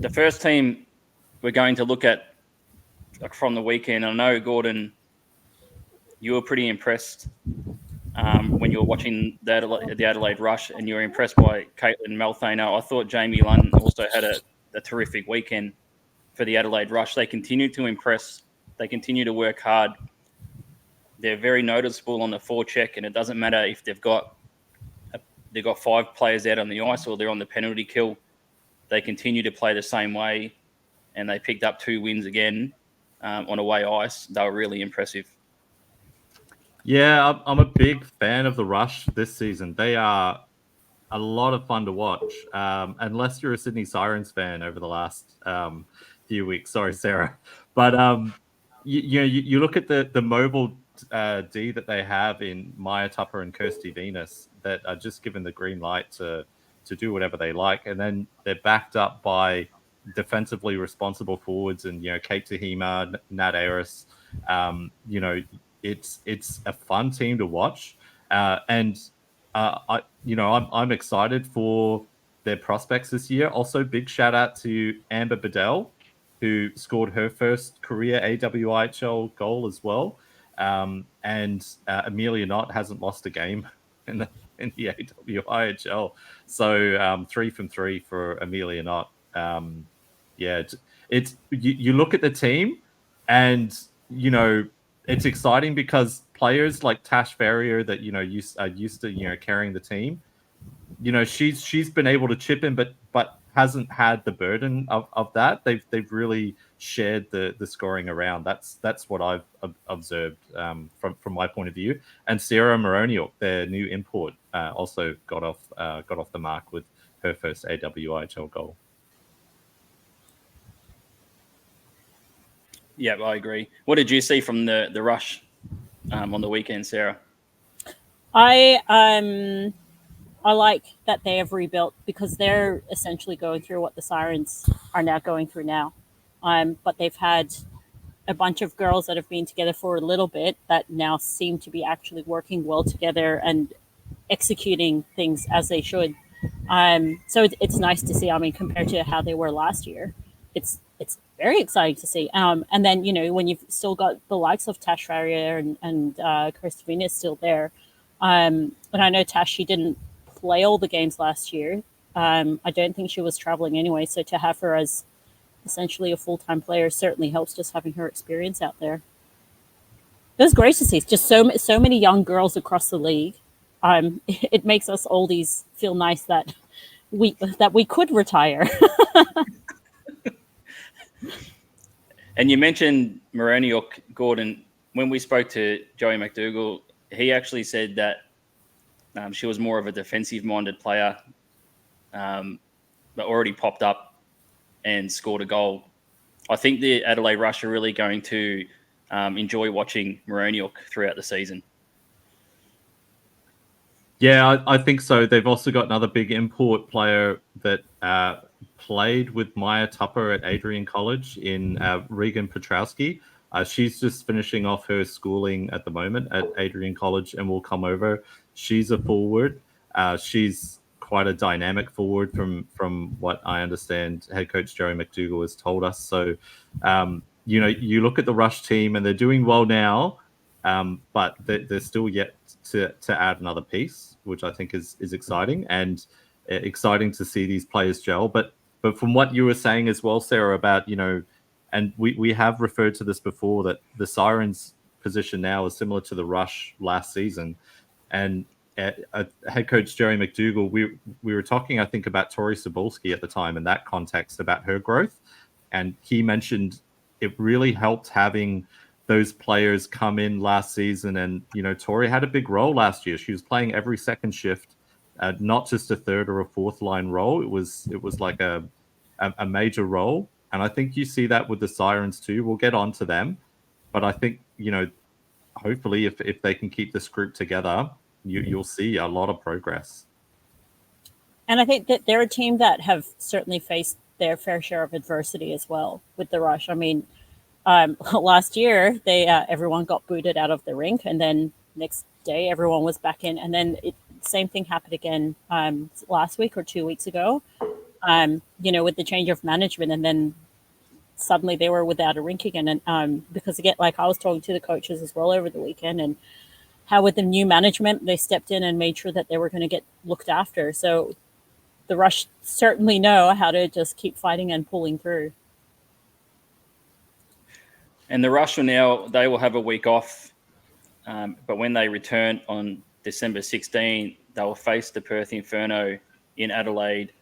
the first team we're going to look at from the weekend, I know, Gordon, you were pretty impressed when you were watching the Adelaide Rush, and you were impressed by Caitlin Malthano. I thought Jamie Lunn also had a terrific weekend for the Adelaide Rush. They continue to impress. They continue to work hard. They're very noticeable on the forecheck, and it doesn't matter if they've got 5 players out on the ice or they're on the penalty kill. They continue to play the same way, and they picked up 2 wins again on away ice. They were really impressive. Yeah, I'm a big fan of the Rush this season. They are a lot of fun to watch, unless you're a Sydney Sirens fan over the last few weeks. Sorry, Sarah. But you look at the mobile D that they have in Maya Tupper and Kirsty Venus that are just given the green light to do whatever they like. And then they're backed up by defensively responsible forwards and, Kate Tahima, Nat Aris. It's a fun team to watch. I'm excited for their prospects this year. Also, big shout out to Amber Bedell, who scored her first career AWIHL goal as well. And Amelia Knott hasn't lost a game in the AWIHL. So 3 from 3 for Amelia Knott. You look at the team, and it's exciting because players like Tash Farrier that are used to carrying the team. She's been able to chip in, but hasn't had the burden of that. They've really shared the scoring around. That's what I've observed from my point of view. And Sarah Moroniuk, their new import, also got off the mark with her first AWIHL goal. Yeah, I agree. What did you see from the Rush on the weekend, Sarah? I like that they have rebuilt, because they're essentially going through what the Sirens are now going through now. But they've had a bunch of girls that have been together for a little bit that now seem to be actually working well together and executing things as they should. So it's nice to see. I mean, compared to how they were last year, it's very exciting to see. And then, when you've still got the likes of Tash Farrier and Kirsty Venus still there. And I know Tash, she didn't play all the games last year. I don't think she was traveling anyway. So to have her as essentially a full-time player certainly helps, just having her experience out there. It was great to see. It's just so many young girls across the league. It makes us oldies feel nice that we could retire. And you mentioned Moroniuk, Gordon. When we spoke to Joey McDougall, he actually said that she was more of a defensive-minded player, but already popped up and scored a goal. I think the Adelaide Rush are really going to enjoy watching Moroniuk throughout the season. Yeah, I think so. They've also got another big import player that played with Maya Tupper at Adrian College in Regan Petrowski. She's just finishing off her schooling at the moment at Adrian College and will come over. She's a forward. She's quite a dynamic forward from what I understand head coach Joey McDougall has told us. So, you look at the Rush team and they're doing well now, but they're still yet to add another piece, which I think is exciting and exciting to see these players gel. But from what you were saying as well, Sarah, about, and we have referred to this before, that the Sirens position now is similar to the Rush last season. And head coach Jerry McDougall, we were talking, I think, about Tori Cebulski at the time in that context about her growth. And he mentioned it really helped having those players come in last season. And, Tori had a big role last year. She was playing every second shift, not just a third or a fourth line role. It was like a major role. And I think you see that with the Sirens too. We'll get on to them. But I think, hopefully if they can keep this group together, you'll see a lot of progress. And I think that they're a team that have certainly faced their fair share of adversity as well with the Rush. I mean, last year, everyone got booted out of the rink, and then next day everyone was back in. And then same thing happened again last week or 2 weeks ago. with the change of management, and then suddenly they were without a rink again. And because again, like I was talking to the coaches as well over the weekend, and how with the new management they stepped in and made sure that they were going to get looked after. So the Rush certainly know how to just keep fighting and pulling through. And the Rush they will have a week off, but when they return on December 16, they will face the Perth Inferno in Adelaide